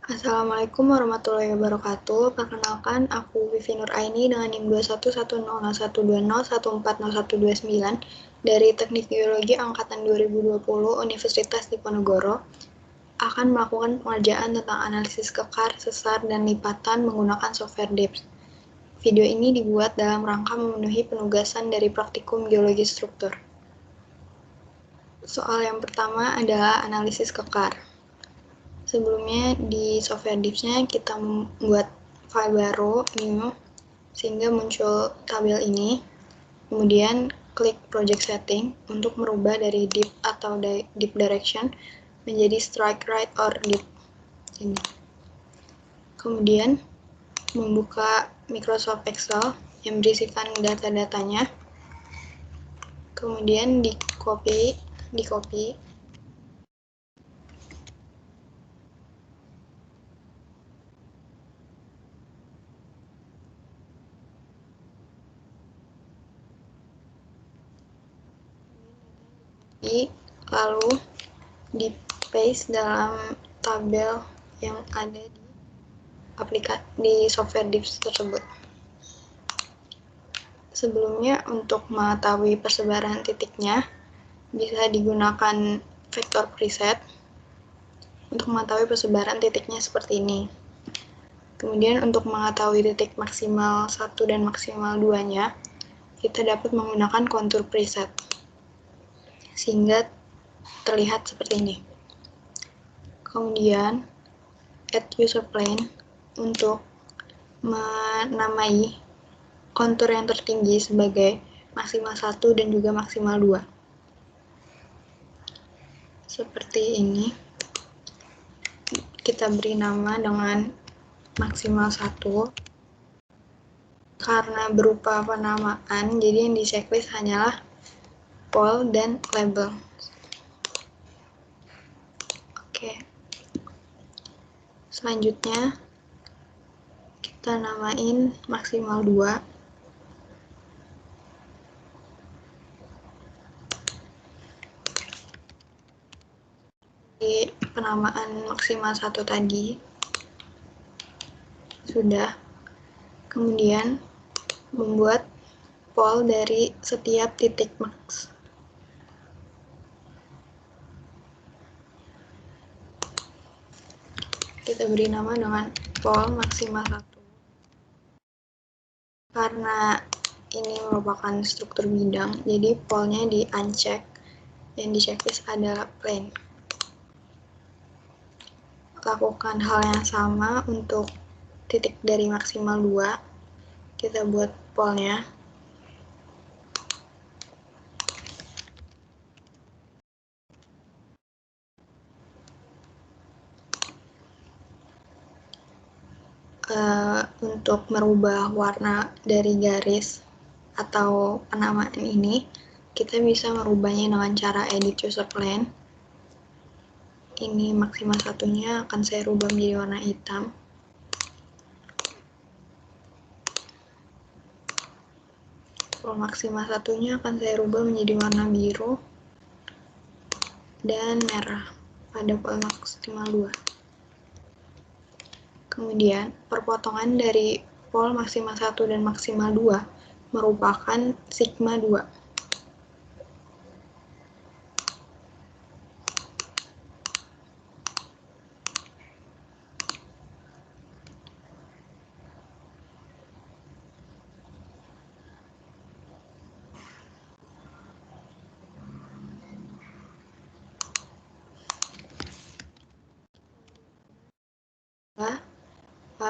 Assalamualaikum warahmatullahi wabarakatuh. Perkenalkan, aku Vivi Nur Aini dengan NIM 21100120140129 dari Teknik Biologi Angkatan 2020 Universitas Diponegoro akan melakukan pengerjaan tentang analisis kekar, sesar, dan lipatan menggunakan software DIPS. Video ini dibuat dalam rangka memenuhi penugasan dari Praktikum Geologi Struktur. Soal yang pertama adalah analisis kekar. Sebelumnya di software DIPS-nya kita membuat file baru, new, sehingga muncul tabel ini. Kemudian klik project setting untuk merubah dari deep atau deep direction menjadi strike right or deep. Ini. Kemudian membuka Microsoft Excel yang berisikan data-datanya. Kemudian di copy lalu di paste dalam tabel yang ada di software DIPS tersebut. Sebelumnya, untuk mengetahui persebaran titiknya, bisa digunakan vektor preset untuk mengetahui persebaran titiknya seperti ini. Kemudian untuk mengetahui titik maksimal 1 dan maksimal 2-nya, kita dapat menggunakan kontur preset, sehingga terlihat seperti ini. Kemudian, add user plane untuk menamai kontur yang tertinggi sebagai maksimal 1 dan juga maksimal 2. Seperti ini. Kita beri nama dengan maksimal 1. Karena berupa penamaan, jadi yang di checklist hanyalah pol dan label. Oke. Selanjutnya, kita namain maksimal 2. Di penamaan maksimal 1 tadi sudah. Kemudian membuat pol dari setiap titik max. Kita beri nama dengan pol maksimal 1. Karena ini merupakan struktur bidang, jadi polnya di uncheck, yang di checklist adalah plane. Lakukan hal yang sama untuk titik dari maksimal 2. Kita buat polnya. Untuk merubah warna dari garis atau penamaan ini, kita bisa merubahnya dengan cara edit user plane. Ini maksimal 1-nya akan saya rubah menjadi warna hitam. Pol maksimal 1-nya akan saya rubah menjadi warna biru dan merah pada pol maksimal 2. Kemudian, perpotongan dari pol maksimal 1 dan maksimal 2 merupakan sigma 2.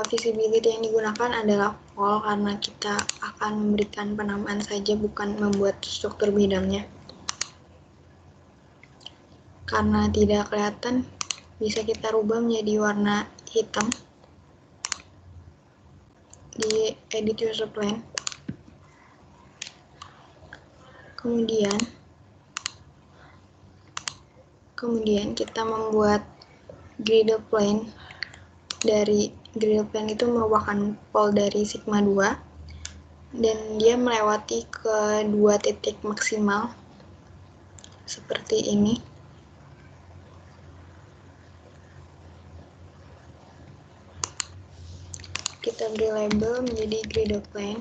Visibility yang digunakan adalah pol karena kita akan memberikan penamaan saja, bukan membuat struktur bidangnya. Karena tidak kelihatan, bisa kita rubah menjadi warna hitam di edit user plane. Kemudian kita membuat griddle plane. Dari griddle plane itu merupakan pol dari sigma 2 dan dia melewati ke 2 titik maksimal seperti ini. kita beri label menjadi grid plane.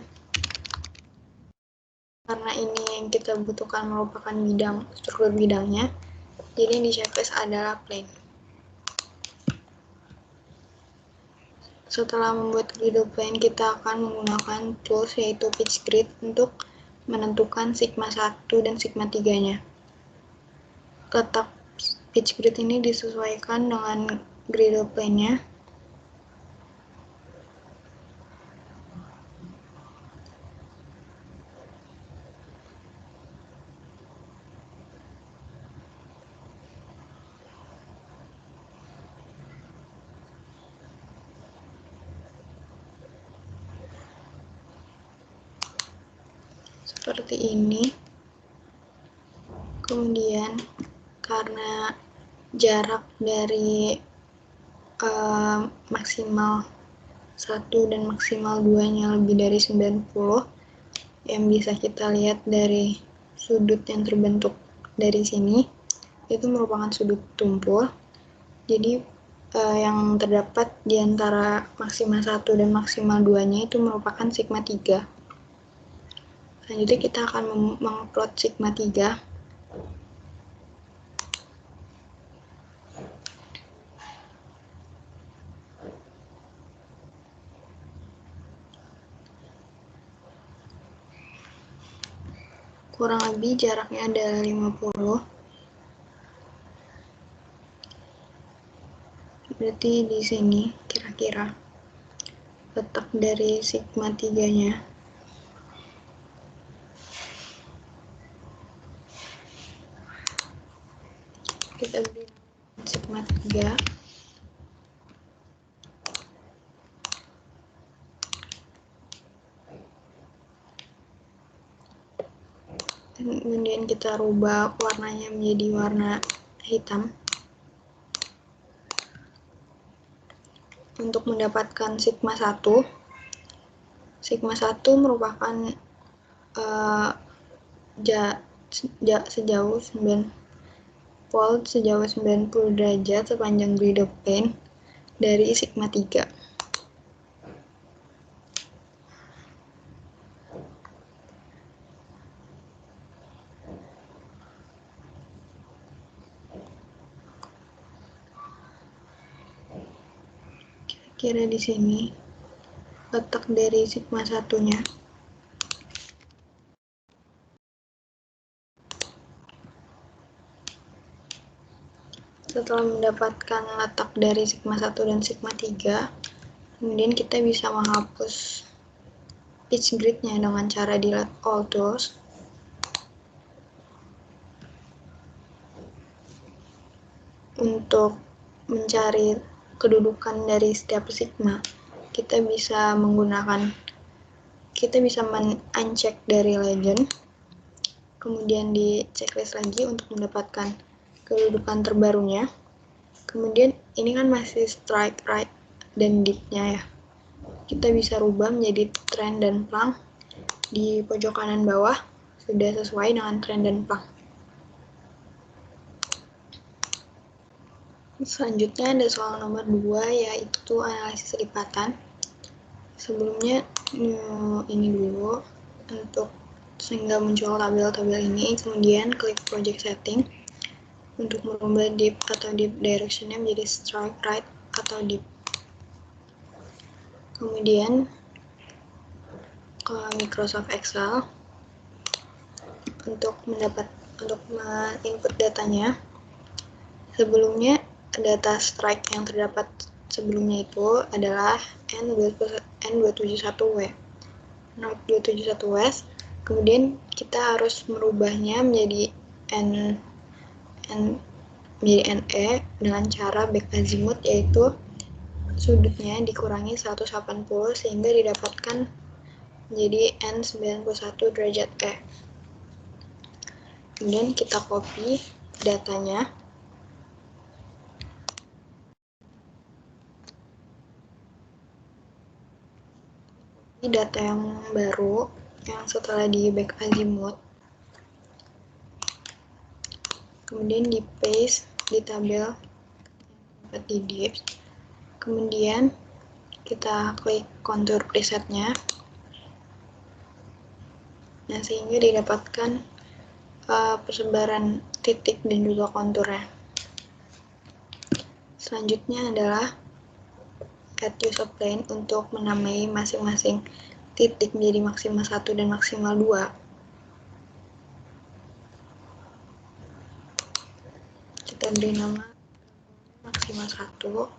Karena ini yang kita butuhkan merupakan struktur bidangnya, jadi yang di checklist adalah plane. Setelah membuat grid plane, kita akan menggunakan tools yaitu pitch grid untuk menentukan sigma 1 dan sigma 3-nya. Letak pitch grid ini disesuaikan dengan grid plane-nya. Seperti ini. Kemudian karena jarak dari maksimal 1 dan maksimal 2-nya lebih dari 90, yang bisa kita lihat dari sudut yang terbentuk dari sini, itu merupakan sudut tumpul. Jadi yang terdapat di antara maksimal 1 dan maksimal 2-nya itu merupakan sigma 3. Selanjutnya kita akan mengplot sigma 3. Kurang lebih jaraknya adalah 50. Berarti di sini kira-kira letak dari sigma 3-nya. Kita beri sigma 3. Kemudian kita rubah warnanya menjadi warna hitam. Untuk mendapatkan sigma 1. Sigma 1 merupakan sejauh 9 volt sejauh 90 derajat sepanjang grid plane dari sigma 3. Kira-kira di sini letak dari sigma 1-nya. Setelah mendapatkan letak dari sigma 1 dan sigma 3, kemudian kita bisa menghapus pitch grid-nya dengan cara delete all tools. Untuk mencari kedudukan dari setiap sigma, kita bisa men-uncheck dari legend, kemudian di checklist lagi untuk mendapatkan kedudukan terbarunya. Kemudian ini kan masih strike, right, dan deep-nya ya. Kita bisa rubah menjadi trend dan plank. Di pojok kanan bawah sudah sesuai dengan trend dan plank. Selanjutnya ada soal nomor 2, yaitu analisis lipatan. Sebelumnya ini dulu untuk sehingga muncul tabel-tabel ini, kemudian klik project setting untuk merubah deep atau deep direction-nya menjadi strike, right, atau deep. Kemudian ke Microsoft Excel untuk input datanya. Sebelumnya data strike yang terdapat sebelumnya itu adalah N271W. N271W, kemudian kita harus merubahnya menjadi NE dengan cara back azimuth, yaitu sudutnya dikurangi 180 sehingga didapatkan menjadi N91 derajat E. Kemudian kita copy datanya. Ini data yang baru yang setelah di back azimuth. Kemudian di paste di tabel di div. Kemudian kita klik kontur presetnya. Nah, sehingga didapatkan persebaran titik dan juga konturnya. Selanjutnya adalah add user plane untuk menamai masing-masing titik menjadi maksimal 1 dan maksimal 2. Kita beri nama maksimal 1,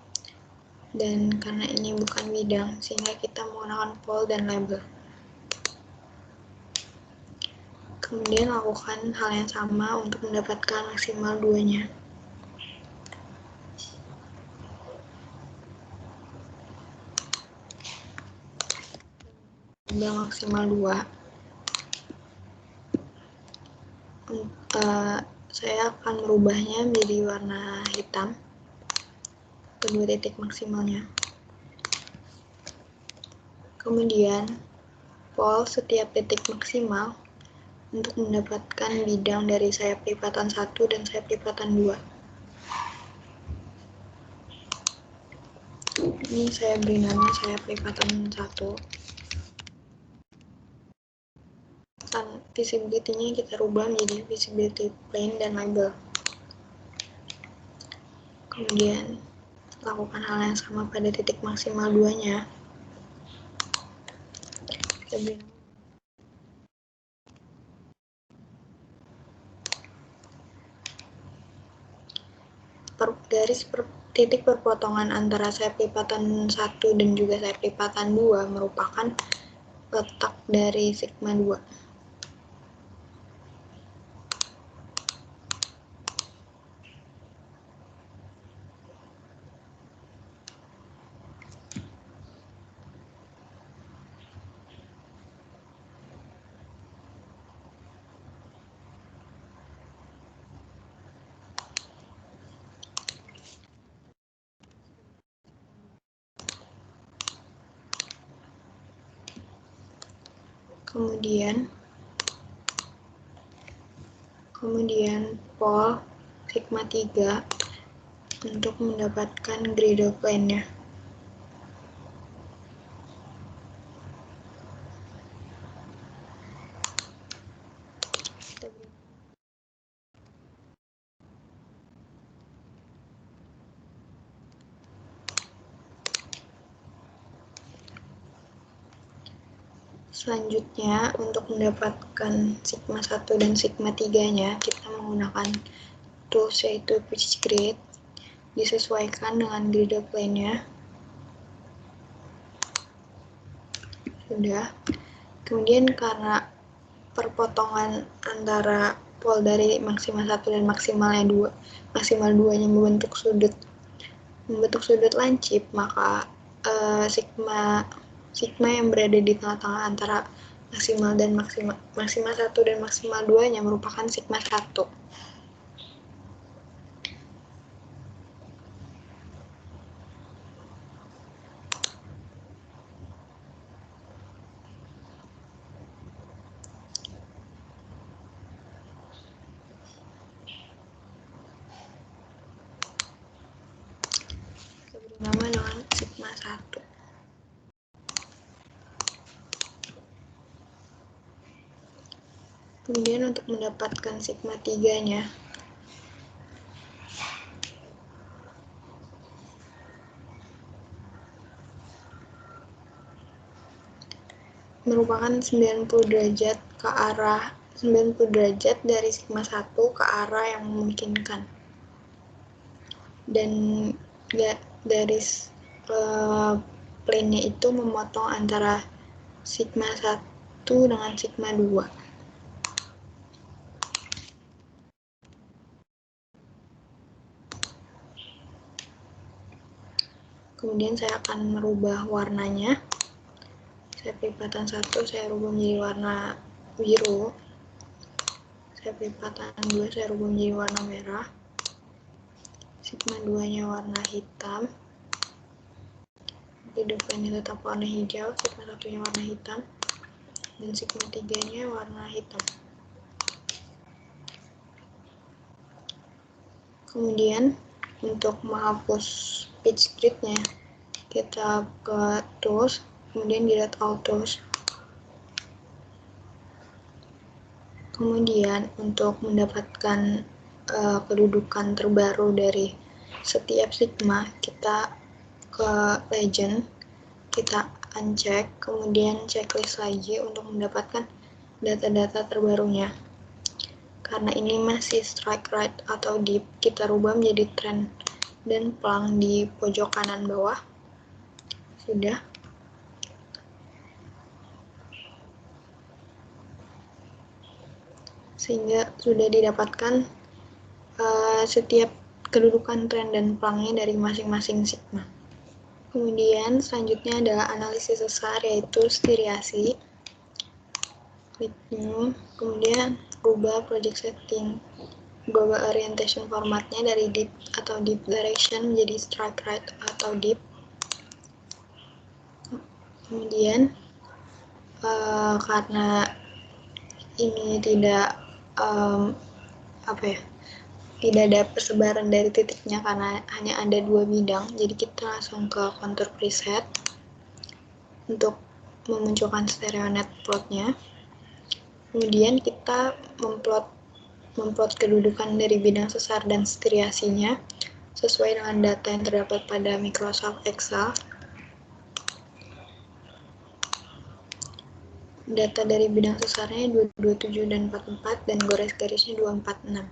dan karena ini bukan bidang, sehingga kita menggunakan pol dan label. Kemudian lakukan hal yang sama untuk mendapatkan maksimal 2-nya. Maksimal 2. Saya akan merubahnya menjadi warna hitam kedua titik maksimalnya. Kemudian pol setiap titik maksimal untuk mendapatkan bidang dari sayap lipatan 1 dan sayap lipatan 2. Ini saya beri nama sayap lipatan 1. Visibility-nya kita rubah menjadi visibility plane dan label. Kemudian lakukan hal yang sama pada titik maksimal 2-nya. Kita beri garis titik perpotongan antara sayap lipatan 1 dan juga sayap lipatan 2 merupakan letak dari sigma 2. Kemudian pol sigma 3 untuk mendapatkan griddle plane-nya. Selanjutnya, untuk mendapatkan sigma 1 dan sigma 3-nya, kita menggunakan tools yaitu pitch grid, disesuaikan dengan griddle plane-nya. Sudah. Kemudian karena perpotongan antara pol dari maksimal 1 dan maksimal 2-nya membentuk sudut lancip, maka sigma yang berada di tengah-tengah antara maksimal 1 dan maksimal 2-nya merupakan sigma 1. Nama dengan sigma 1. Kemudian untuk mendapatkan sigma 3-nya, merupakan 90 derajat ke arah 90 derajat dari sigma 1 ke arah yang memungkinkan. Dan garis plane-nya itu memotong antara sigma 1 dengan sigma 2. Kemudian saya akan merubah warnanya. Sayap lipatan 1 saya rubah menjadi warna biru. Sayap lipatan 2 saya rubah menjadi warna merah. Sigma 2-nya warna hitam. Griddle plane-nya tetap warna hijau, sigma 1-nya warna hitam, dan sigma 3-nya warna hitam. Kemudian untuk menghapus pitch grid-nya, kita ke tools, kemudian delete all tools. Kemudian untuk mendapatkan kedudukan terbaru dari setiap sigma, kita ke legend, kita uncheck, kemudian checklist lagi untuk mendapatkan data-data terbarunya. Karena ini masih strike right atau dip, kita rubah menjadi trend dan plang di pojok kanan bawah. Sudah. Sehingga sudah didapatkan setiap kedudukan trend dan plangnya dari masing-masing sigma. Kemudian selanjutnya adalah analisis sesar, yaitu steriasi. Klik new, kemudian rubah project setting, global orientation formatnya dari dip atau dip direction menjadi strike right atau dip. Kemudian karena ini tidak tidak ada persebaran dari titiknya karena hanya ada 2 bidang, jadi kita langsung ke contour preset untuk memunculkan stereo net plotnya. Kemudian kita memplot kedudukan dari bidang sesar dan steriasinya sesuai dengan data yang terdapat pada Microsoft Excel. Data dari bidang sesarnya 227 dan 44 dan garis-garisnya 246.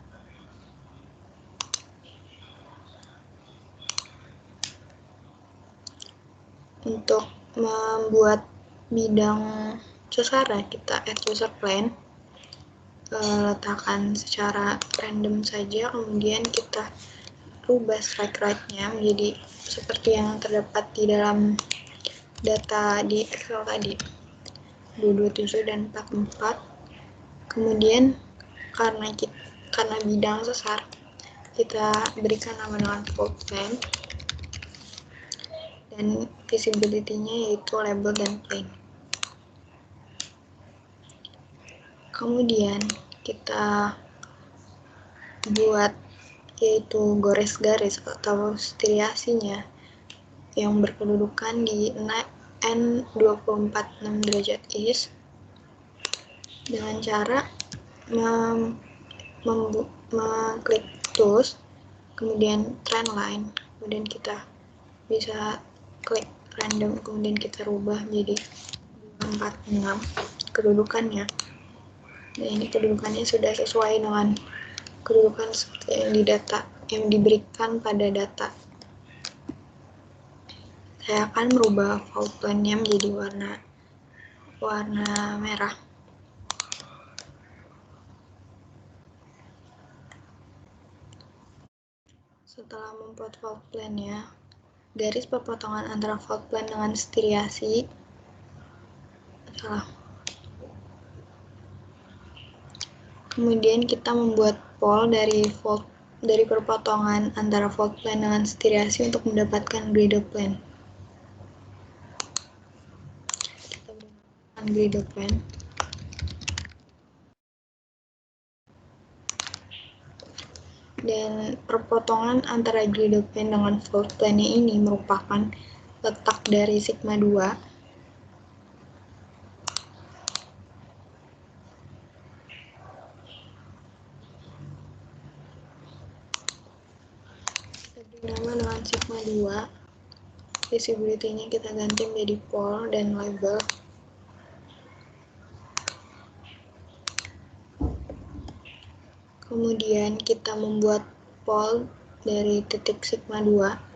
Untuk membuat bidang sesarnya, kita add user plan, letakkan secara random saja, kemudian kita rubah strike right-nya menjadi seperti yang terdapat di dalam data di Excel tadi, 227 dan 44. Kemudian karena bidang sesar, kita berikan nama dengan fault plan, dan visibility-nya yaitu label dan plain. Kemudian kita buat yaitu garis-garis atau striasinya yang berkedudukan di N24,6 derajat east dengan cara mengklik tools, kemudian trend line, kemudian kita bisa klik random, kemudian kita rubah menjadi 46 kedudukannya. Nah, ini kedudukannya sudah sesuai dengan kedudukan seperti yang diberikan pada data. Saya akan merubah fault plan-nya menjadi warna merah. Setelah memplot fault plan-nya, garis perpotongan antara fault plan dengan striasi Kemudian kita membuat pol dari perpotongan antara fault plan dengan striasi untuk mendapatkan gradle plan. Kita berikan gradle plan. Dan perpotongan antara gradle plan dengan fault plan-nya ini merupakan letak dari sigma 2. Nama dengan sigma 2, visibility-nya kita ganti menjadi pol dan label. Kemudian kita membuat pol dari titik sigma 2.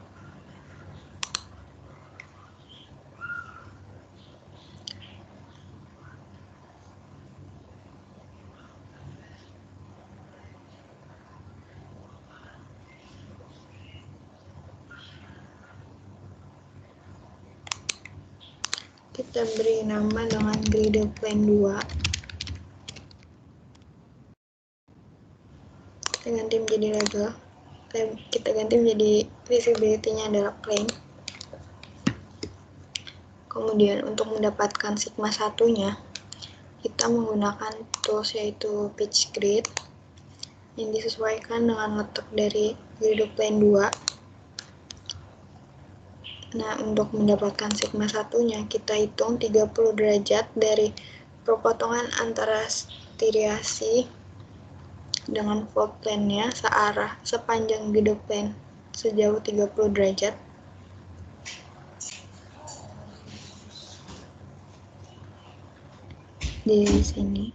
Kita beri nama dengan gradle plan 2. Kita ganti menjadi label. Kita ganti menjadi visibility-nya adalah plain. Kemudian untuk mendapatkan sigma 1-nya, kita menggunakan tools yaitu pitch grid yang disesuaikan dengan letak dari gradle plan 2. Nah, untuk mendapatkan sigma satunya, kita hitung 30 derajat dari perpotongan antara striasi dengan fault plane-nya searah sepanjang guide plane sejauh 30 derajat. Di sini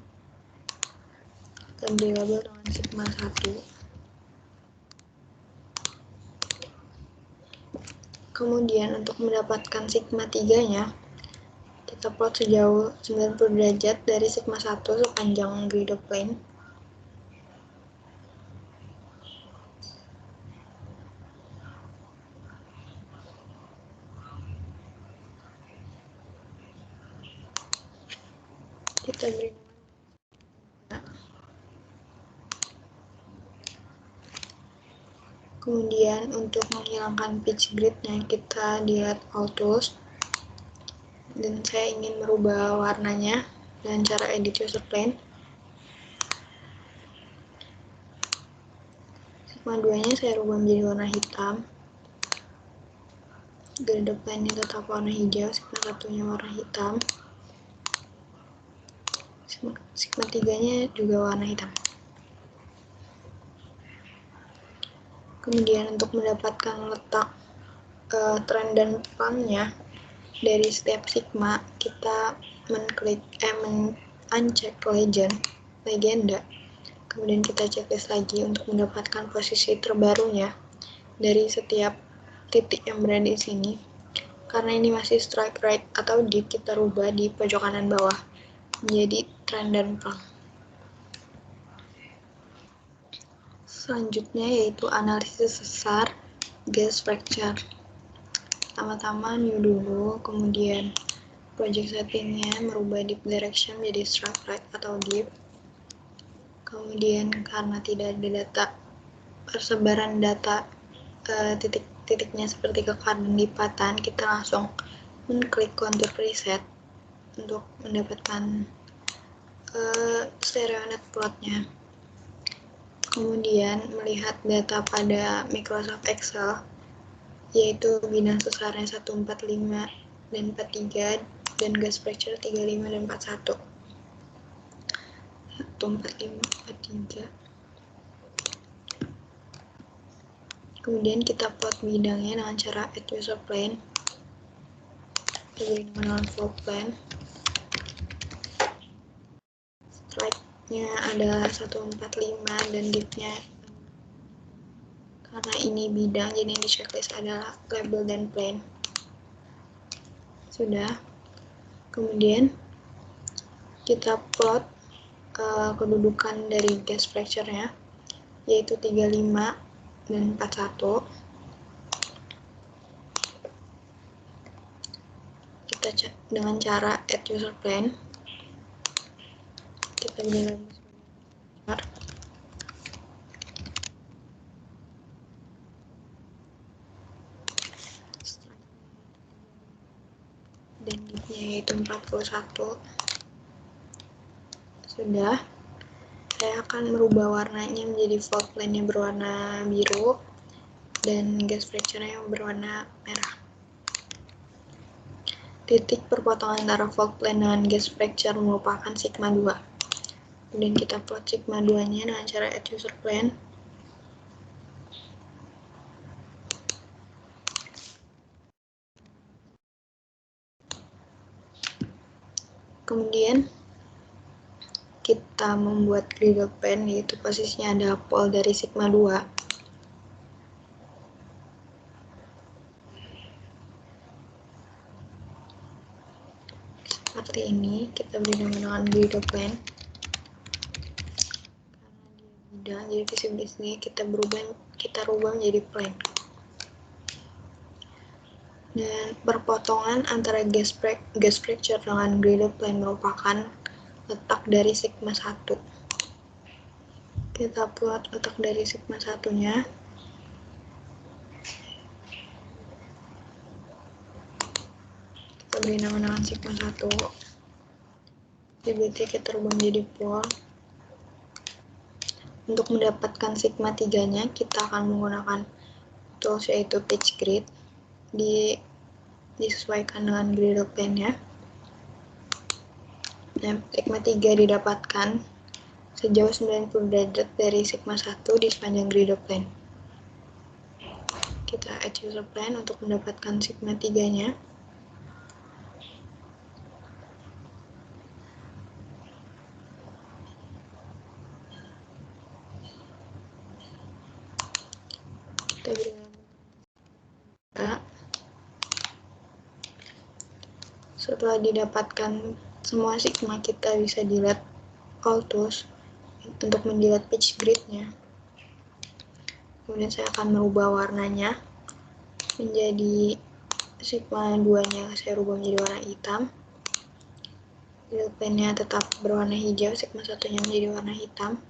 kita beri label dengan sigma 1. Kemudian untuk mendapatkan sigma 3-nya, kita plot sejauh 90 derajat dari sigma 1 sepanjang grid plane. Kita beri nama. Kemudian untuk menghilangkan pitch grid-nya, kita lihat all tools. Dan saya ingin merubah warnanya dengan cara edit user plane. Sigma 2-nya saya rubah menjadi warna hitam. Grid plane-nya tetap warna hijau, sigma 1-nya warna hitam. Sigma 3-nya juga warna hitam. Kemudian untuk mendapatkan letak trend dan plane-nya dari setiap sigma, kita uncek legenda. Kemudian kita checklist lagi untuk mendapatkan posisi terbarunya dari setiap titik yang berada di sini. Karena ini masih strike right atau dip, kita rubah di pojok kanan bawah menjadi trend dan plane. Selanjutnya yaitu analisis sesar gas fracture. Pertama-tama new dulu, kemudian project settingnya merubah dip direction menjadi strike right atau dip. Kemudian karena tidak ada data persebaran data titik-titiknya seperti kekar dan lipatan, kita langsung menklik contour preset untuk mendapatkan stereonet plotnya. Kemudian melihat data pada Microsoft Excel, yaitu bidang sesarnya 145 dan 43 dan gas fracture 35 dan 41. 145, 43. Kemudian kita plot bidangnya dengan cara add user plane. Kita beri nama dengan fault plane. Strike-nya adalah 145 dan dip-nya, karena ini bidang, jadi yang di checklist adalah label dan plane. Sudah. Kemudian kita plot kedudukan dari gas fracture-nya, yaitu 35 dan 41. Kita cek dengan cara add user plane. Kita beri label sebagai dan dip-nya yaitu 41. Sudah. Saya akan merubah warnanya menjadi fault plane-nya berwarna biru dan gas fracture-nya yang berwarna merah. Titik perpotongan antara fault plane dengan gas fracture merupakan sigma 2. Kemudian kita plot sigma 2-nya dengan cara add user plane. Kemudian kita membuat grid plane, yaitu posisinya ada pole dari sigma 2. Seperti ini, kita beri nama dengan grid plane. Karena dia bidang, jadi visibility kita rubah menjadi plane. Dan perpotongan antara gas fracture dengan grid plane merupakan letak dari sigma 1. Kita plot letak dari sigma 1-nya. Kita beri nama dengan sigma 1. Visibility kita rubah menjadi pole. Untuk mendapatkan sigma 3-nya, kita akan menggunakan tools yaitu pitch grid. Di disesuaikan dengan griddle plane-nya. Nah, sigma 3 didapatkan sejauh 90 derajat dari sigma 1 di sepanjang griddle plane. Kita add user plane untuk mendapatkan sigma 3-nya. Kita beri nama. Setelah didapatkan semua sigma, kita bisa delete all tools untuk mendelete pitch grid-nya. Kemudian saya akan merubah warnanya menjadi sigma 2-nya saya rubah menjadi warna hitam. Griddle plane-nya tetap berwarna hijau, sigma 1-nya menjadi warna hitam,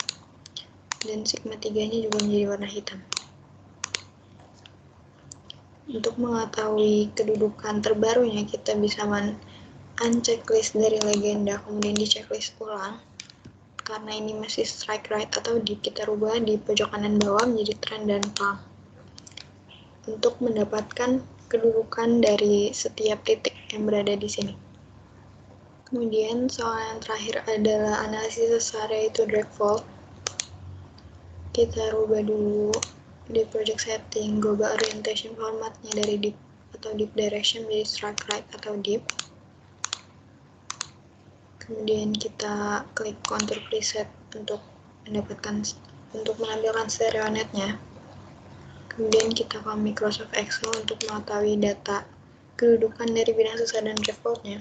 dan sigma 3-nya juga menjadi warna hitam. Untuk mengetahui kedudukan terbarunya, kita bisa unchecklist dari legenda, kemudian di checklist ulang. Karena ini masih strike right atau dip, kita rubah di pojok kanan bawah menjadi trend dan palm. Untuk mendapatkan kedudukan dari setiap titik yang berada di sini. Kemudian soal yang terakhir adalah analisis sesar, yaitu drag fault. Kita rubah dulu di project setting global orientation formatnya dari dip atau dip direction menjadi strike right atau dip. Kemudian kita klik contour preset untuk menampilkan stereo netnya. Kemudian kita ke Microsoft Excel untuk mengetahui data kedudukan dari bidang sesar dan drag fault-nya.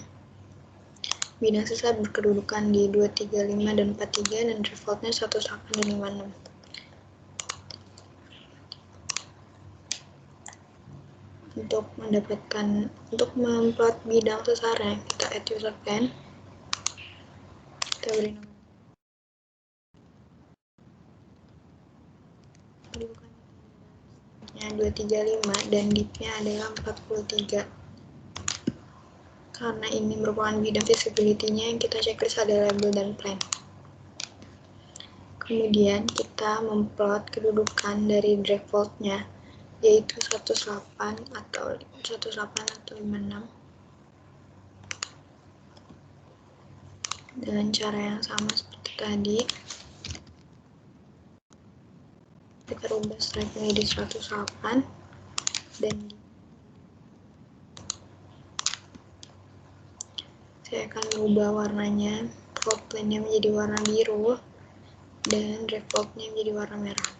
Bidang sesar berkedudukan di 235 dan 43 dan drag fault-nya 108 dan 56. Untuk memplot bidang sesarnya, kita add user plane. Kita beri nama. Kedudukannya 235 dan dip-nya adalah 43. Karena ini merupakan bidang visibility-nya, yang kita checklist ada label dan plane. Kemudian kita memplot kedudukan dari drag fault-nya, yaitu 108 atau 56 dengan cara yang sama seperti tadi. Kita rubah strike menjadi 108 dan saya akan merubah warnanya, fault plane-nya menjadi warna biru dan drag fault-nya menjadi warna merah.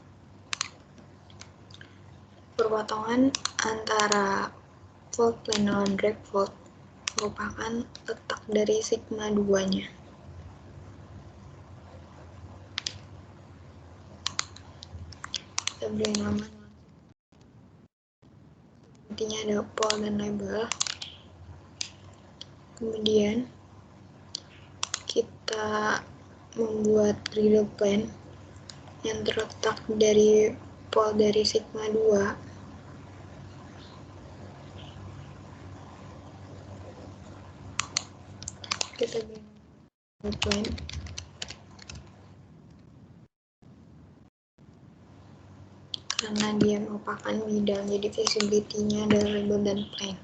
Perpotongan antara fault plane dan drag fault merupakan letak dari sigma 2-nya. Kita beri nama, intinya ada pole dan label. Kemudian kita membuat griddle plane yang terletak dari pole dari sigma 2. Kita beri griddle plane. Karena dia merupakan bidang, jadi visibility-nya adalah label dan plane.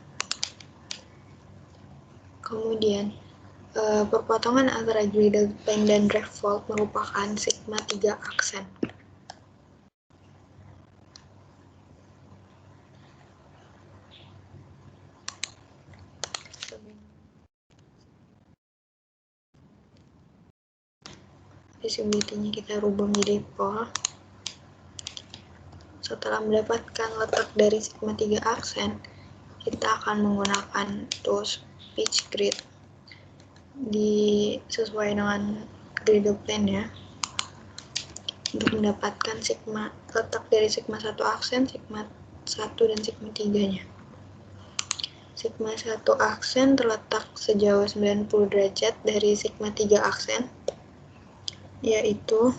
Kemudian perpotongan antara griddle plane dan drag fault merupakan sigma 3 aksen. Visibility-nya kita rubah menjadi pole. Setelah mendapatkan letak dari sigma 3 aksen, kita akan menggunakan tools pitch grid sesuai dengan griddle plane-nya untuk mendapatkan letak dari sigma 1 aksen, sigma 1 dan sigma 3-nya. Sigma 1 aksen terletak sejauh 90 derajat dari sigma 3 aksen, yaitu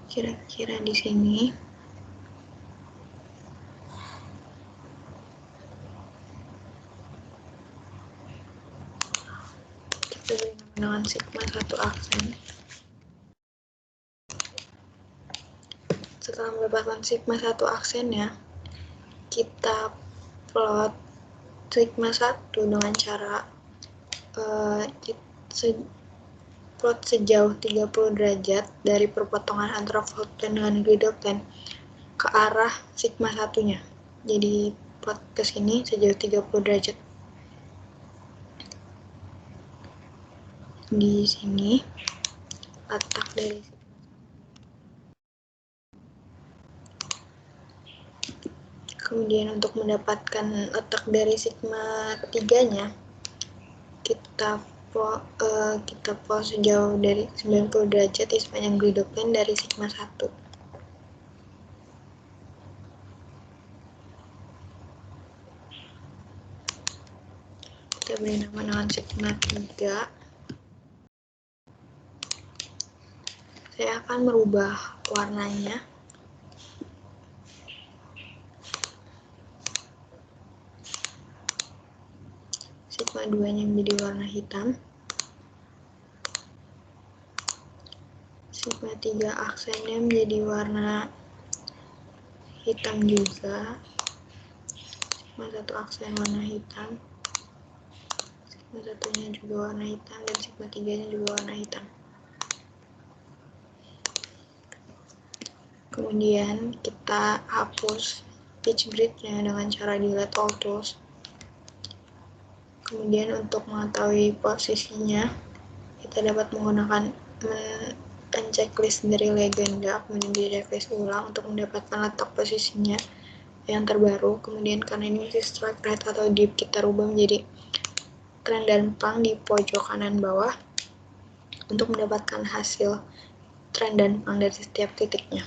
kira-kira di sini. Kita beri nama dengan sigma 1 aksen. setelah mendapatkan sigma 1 aksennya, kita plot sigma 1 dengan cara plot sejauh 30 derajat dari perpotongan antara fold plane dengan griddle plane ke arah sigma 1-nya. Jadi plot ke sini sejauh 30 derajat. Di sini letak dari kemudian untuk mendapatkan letak dari sigma ketiganya, kita plot sejauh dari 90 derajat di sepanjang griddle plane dari sigma 1. Kita beri nama dengan sigma 3. Saya akan merubah warnanya. Sigma 2-nya menjadi warna hitam. Sigma 3 aksennya menjadi warna hitam juga. Sigma 1 aksen warna hitam. Sigma 1-nya juga warna hitam dan sigma 3-nya juga warna hitam. Kemudian kita hapus pitch grid-nya dengan cara delete all tools. Kemudian untuk mengetahui posisinya, kita dapat menggunakan checklist dari legenda, kemudian di checklist ulang untuk mendapatkan letak posisinya yang terbaru. Kemudian karena ini masih strike right atau deep, kita rubah menjadi trend dan pang di pojok kanan bawah untuk mendapatkan hasil trend dan pang dari setiap titiknya.